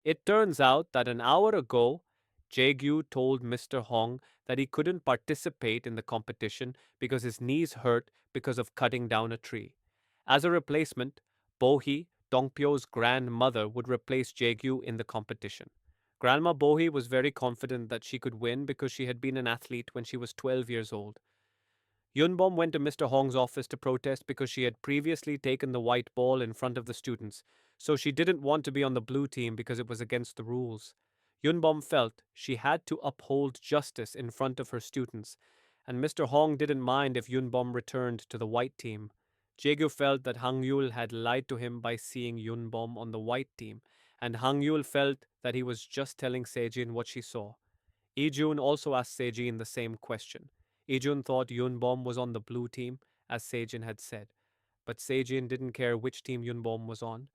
It turns out that an hour ago, Jae-Kyu told Mr. Hong that he couldn't participate in the competition because his knees hurt because of cutting down a tree. As a replacement, Bo-Hee, Dongpyo's grandmother, would replace Jae-Kyu in the competition. Grandma Bo-Hee was very confident that she could win because she had been an athlete when she was 12 years old. Yoon Bom went to Mr. Hong's office to protest because she had previously taken the white ball in front of the students, so she didn't want to be on the blue team because it was against the rules. Yoon Bom felt she had to uphold justice in front of her students, and Mr. Hong didn't mind if Yoon Bom returned to the white team. Jaegu felt that Hang Yul had lied to him by seeing Yoon Bom on the white team, and Hang Yul felt that he was just telling Sejin what she saw. Ijun also asked Sejin the same question. Ijun thought Yoon-Bom was on the blue team, as Sejin had said, but Sejin didn't care which team Yoon-Bom was on.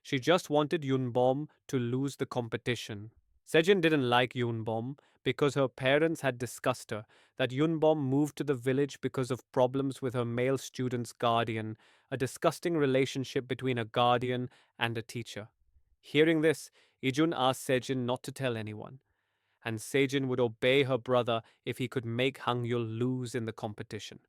She just wanted Yoon-Bom to lose the competition. Sejin didn't like Yoon-Bom because her parents had discussed her that Yoon-Bom moved to the village because of problems with her male student's guardian, a disgusting relationship between a guardian and a teacher. Hearing this, Ijun asked Sejin not to tell anyone, and Sejin would obey her brother if he could make Hangyul lose in the competition.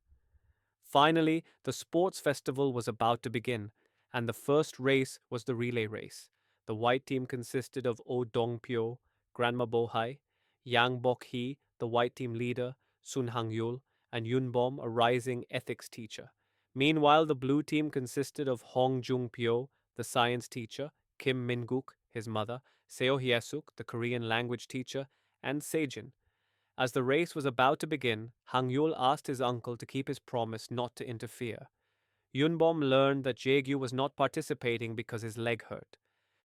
Finally, the sports festival was about to begin, and the first race was the relay race. The white team consisted of Oh Dong-pyo, Grandma Bo-hai, Yang Bok-hee, the white team leader, Sun Hangyul, and Yoon Bom, a rising ethics teacher. Meanwhile, the blue team consisted of Hong Jung-pyo, the science teacher, Kim Min-guk, his mother, Seo Hyesuk, the Korean language teacher, and Sejin. As the race was about to begin, Hang Yul asked his uncle to keep his promise not to interfere. Yunbom learned that Jaegyu was not participating because his leg hurt.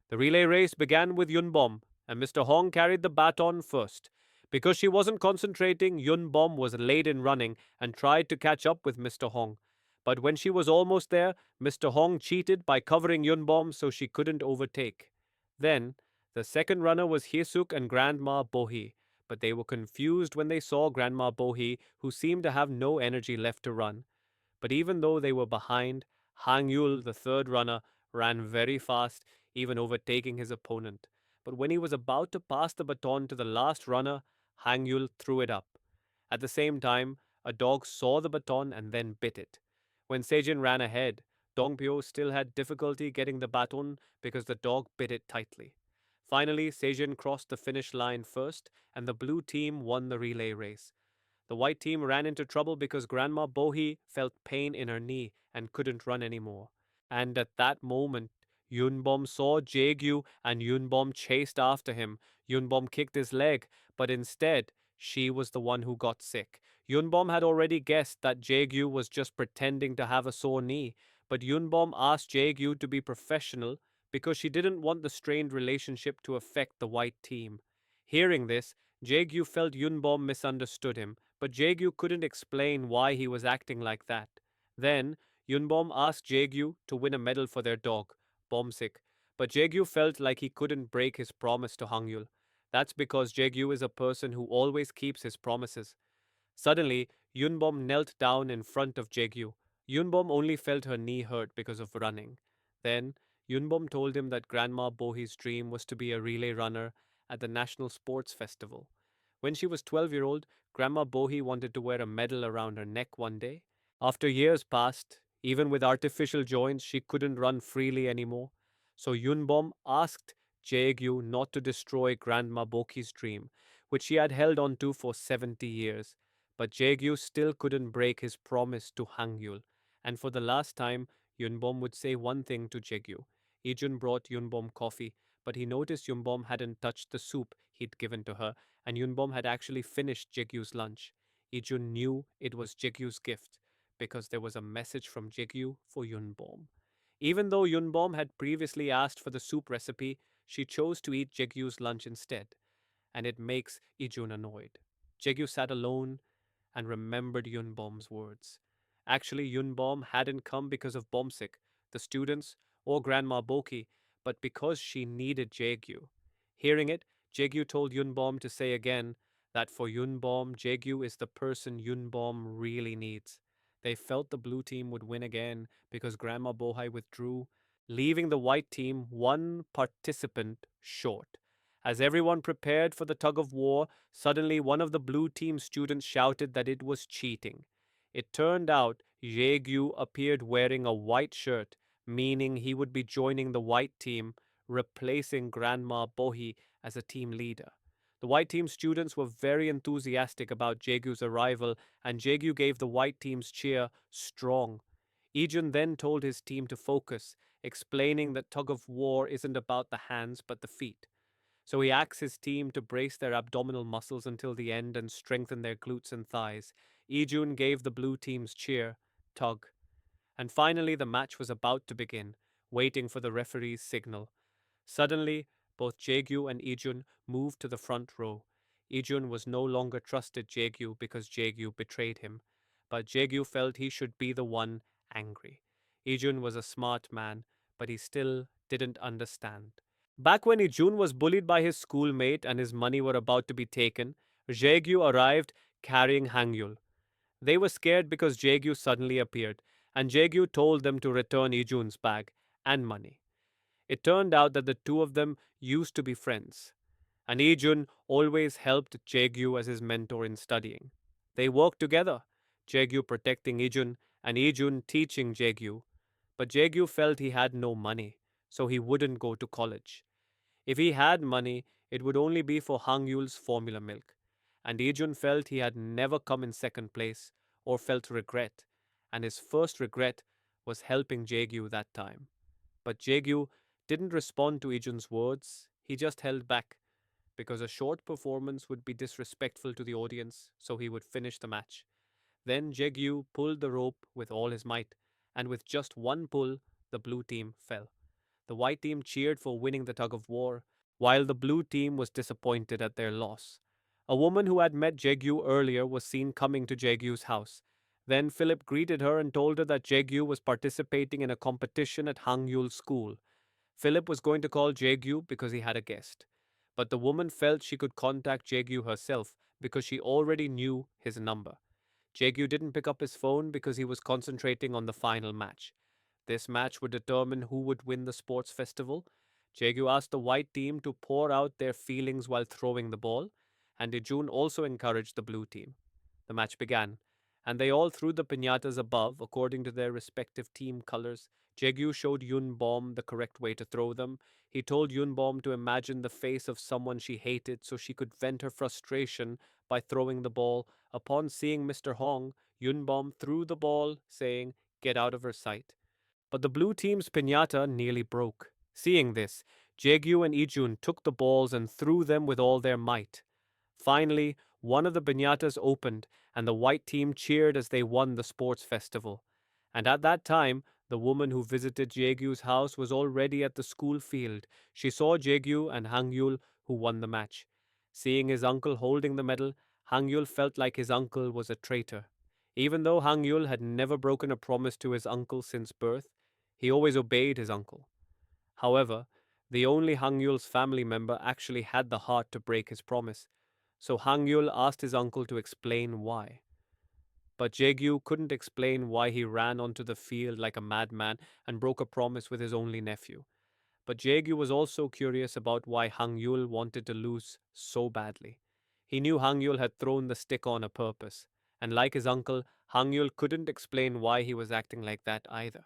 The relay race began with Yunbom, and Mr. Hong carried the baton first. Because she wasn't concentrating, Yunbom was late in running and tried to catch up with Mr. Hong. But when she was almost there, Mr. Hong cheated by covering Yunbom so she couldn't overtake. Then, the second runner was Hyesuk and Grandma Bohi, but they were confused when they saw Grandma Bohi, who seemed to have no energy left to run. But even though they were behind, Hang Yul, the third runner, ran very fast, even overtaking his opponent. But when he was about to pass the baton to the last runner, Hang Yul threw it up. At the same time, a dog saw the baton and then bit it. When Sejin ran ahead, Dongpyo still had difficulty getting the baton because the dog bit it tightly. Finally, Sejin crossed the finish line first, and the blue team won the relay race. The white team ran into trouble because Grandma Bohi felt pain in her knee and couldn't run anymore. And at that moment, Yunbom saw Jaegyu and Yunbom chased after him. Yunbom kicked his leg, but instead, she was the one who got sick. Yunbom had already guessed that Jaegyu was just pretending to have a sore knee, but Yunbom asked Jaegyu to be professional because she didn't want the strained relationship to affect the white team. Hearing this, Jaegyu felt Yunbom misunderstood him, but Jaegyu couldn't explain why he was acting like that. Then, Yunbom asked Jaegyu to win a medal for their dog, Bomsik, but Jaegyu felt like he couldn't break his promise to Hangyul. That's because Jaegyu is a person who always keeps his promises. Suddenly, Yunbom knelt down in front of Jaegyu. Yunbom only felt her knee hurt because of running. Then, Yunbom told him that Grandma Bohi's dream was to be a relay runner at the National Sports Festival. When she was 12-year-old, Grandma Bohi wanted to wear a medal around her neck one day. After years passed, even with artificial joints, she couldn't run freely anymore. So Yunbom asked Jaegyu not to destroy Grandma Boki's dream, which she had held on to for 70 years. But Jaegyu still couldn't break his promise to Hangyul, and for the last time, Yunbom would say one thing to Jaegyu. Ijun brought Yunbom coffee, but he noticed Yunbom hadn't touched the soup he'd given to her, and Yunbom had actually finished Jaegyu's lunch. Ijun knew it was Jaegyu's gift, because there was a message from Jaegyu for Yunbom. Even though Yunbom had previously asked for the soup recipe, she chose to eat Jaegyu's lunch instead, and it makes Ijun annoyed. Jaegyu sat alone and remembered Yunbom's words. Actually, Yunbom hadn't come because of Bomsik, the students, or Grandma Boki, but because she needed Jaegyu. Hearing it, Jaegyu told Yunbom to say again that for Yunbom, Jaegyu is the person Yunbom really needs. They felt the blue team would win again because Grandma Bohai withdrew, leaving the white team one participant short. As everyone prepared for the tug of war, suddenly one of the blue team students shouted that it was cheating. It turned out Jae appeared wearing a white shirt, meaning he would be joining the white team, replacing Grandma Bohi as a team leader. The white team students were very enthusiastic about Jaegu's arrival, and Jaegu gave the white team's cheer strong. Ijun then told his team to focus, explaining that tug of war isn't about the hands but the feet. So he asked his team to brace their abdominal muscles until the end and strengthen their glutes and thighs. Ijun gave the blue team's cheer, tug. And finally, the match was about to begin, waiting for the referee's signal. Suddenly, both Jaegyu and Ijun moved to the front row. Ijun was no longer trusted Jaegyu because Jaegyu betrayed him, but Jaegyu felt he should be the one angry. Ijun was a smart man, but he still didn't understand. Back when Ijun was bullied by his schoolmate and his money were about to be taken, Jaegyu arrived carrying Hangyul. They were scared because Jaegyu suddenly appeared, and Jaegyu told them to return Ijun's bag and money. It turned out that the two of them used to be friends, and Ijun always helped Jaegyu as his mentor in studying. They worked together, Jaegyu protecting Ijun and Ijun teaching Jaegyu, but Jaegyu felt he had no money, so he wouldn't go to college. If he had money, it would only be for Hangyul's formula milk, and Ijun felt he had never come in second place or felt regret, and his first regret was helping Jaegyu that time. But Jaegyu didn't respond to Ijun's words, he just held back, because a short performance would be disrespectful to the audience, so he would finish the match. Then Jaegyu pulled the rope with all his might, and with just one pull, the blue team fell. The white team cheered for winning the tug of war, while the blue team was disappointed at their loss. A woman who had met Jaegyu earlier was seen coming to Jaegyu's house. Then Philip greeted her and told her that Jaegyu was participating in a competition at Hangyul's school. Philip was going to call Jaegyu because he had a guest. But the woman felt she could contact Jaegyu herself because she already knew his number. Jaegyu didn't pick up his phone because he was concentrating on the final match. This match would determine who would win the sports festival. Jaegu asked the white team to pour out their feelings while throwing the ball, and Ijun also encouraged the blue team. The match began, and they all threw the piñatas above according to their respective team colors. Jaegu showed Yoon Bom the correct way to throw them. He told Yoon Bom to imagine the face of someone she hated so she could vent her frustration by throwing the ball. Upon seeing Mr. Hong, Yoon Bom threw the ball, saying, "Get out of her sight." But the blue team's piñata nearly broke. Seeing this, Jaegyu and Ijun took the balls and threw them with all their might. Finally, one of the piñatas opened, and the white team cheered as they won the sports festival. And at that time, the woman who visited Jaegyu's house was already at the school field. She saw Jaegyu and Hangyul, who won the match. Seeing his uncle holding the medal, Hangyul felt like his uncle was a traitor. Even though Hangyul had never broken a promise to his uncle since birth, he always obeyed his uncle. However, the only Hangyul's family member actually had the heart to break his promise, so Hangyul asked his uncle to explain why. But Jaegyu couldn't explain why he ran onto the field like a madman and broke a promise with his only nephew. But Jaegyu was also curious about why Hangyul wanted to lose so badly. He knew Hangyul had thrown the stick on a purpose, and like his uncle, Hangyul couldn't explain why he was acting like that either.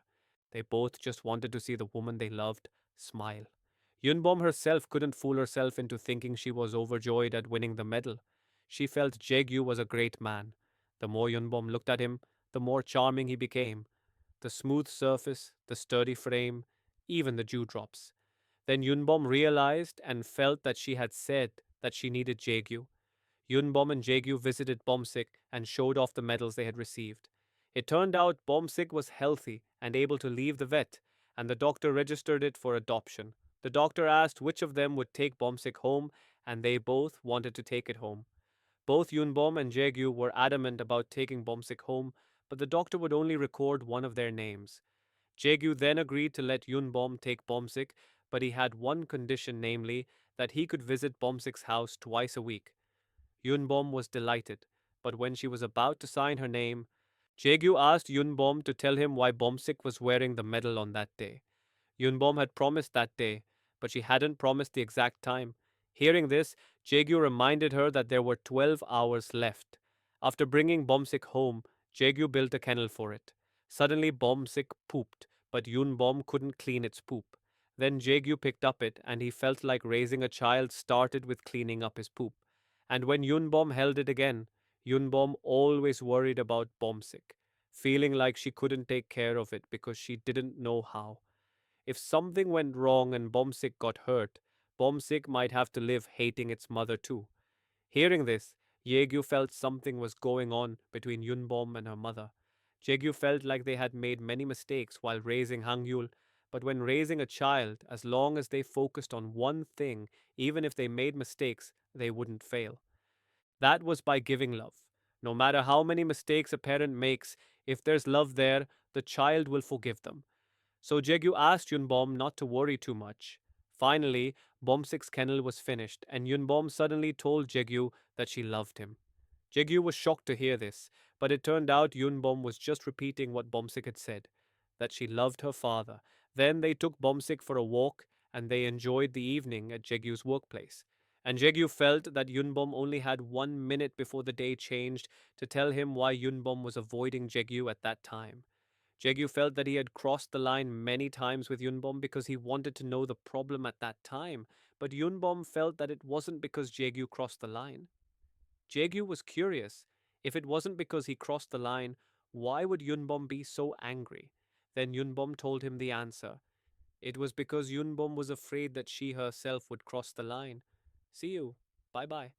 They both just wanted to see the woman they loved smile. Yunbom herself couldn't fool herself into thinking she was overjoyed at winning the medal. She felt Jaegyu was a great man. The more Yunbom looked at him, the more charming he became. The smooth surface, the sturdy frame, even the dewdrops. Then Yunbom realized and felt that she had said that she needed Jaegyu. Yunbom and Jaegyu visited Bomsik and showed off the medals they had received. It turned out Bomsik was healthy and able to leave the vet, and the doctor registered it for adoption. The doctor asked which of them would take Bomsik home, and they both wanted to take it home. Both Yunbom and Jaegyu were adamant about taking Bomsik home, but the doctor would only record one of their names. Jaegyu then agreed to let Yunbom take Bomsik, but he had one condition, namely, that he could visit Bomsik's house twice a week. Yunbom was delighted, but when she was about to sign her name, Jaegyu asked Yunbom to tell him why Bomsik was wearing the medal on that day. Yoon Bom had promised that day, but she hadn't promised the exact time. Hearing this, Jae-Kyu reminded her that there were 12 hours left. After bringing Bomsik home, Jae-Kyu built a kennel for it. Suddenly, Bomsik pooped, but Yoon Bom couldn't clean its poop. Then Jae-Kyu picked up it, and he felt like raising a child started with cleaning up his poop. And when Yoon Bom held it again, Yoon Bom always worried about Bomsik, feeling like she couldn't take care of it because she didn't know how. If something went wrong and Bomsik got hurt, Bomsik might have to live hating its mother too. Hearing this, Jae-Kyu felt something was going on between Yunbom and her mother. Jae-Kyu felt like they had made many mistakes while raising Hangyul, but when raising a child, as long as they focused on one thing, even if they made mistakes, they wouldn't fail. That was by giving love. No matter how many mistakes a parent makes, if there's love there, the child will forgive them. So Jae-Kyu asked Yunbom not to worry too much. Finally, Bomsik's kennel was finished, and Yunbom suddenly told Jae-Kyu that she loved him. Jae-Kyu was shocked to hear this, but it turned out Yunbom was just repeating what Bomsik had said, that she loved her father. Then they took Bomsik for a walk, and they enjoyed the evening at Jae-Kyu's workplace. And Jae-Kyu felt that Yunbom only had 1 minute before the day changed to tell him why Yunbom was avoiding Jae-Kyu at that time. Jae-Kyu felt that he had crossed the line many times with Yunbom because he wanted to know the problem at that time, but Yunbom felt that it wasn't because Jae-Kyu crossed the line. Jae-Kyu was curious. If it wasn't because he crossed the line, why would Yunbom be so angry? Then Yunbom told him the answer. It was because Yunbom was afraid that she herself would cross the line. See you. Bye bye.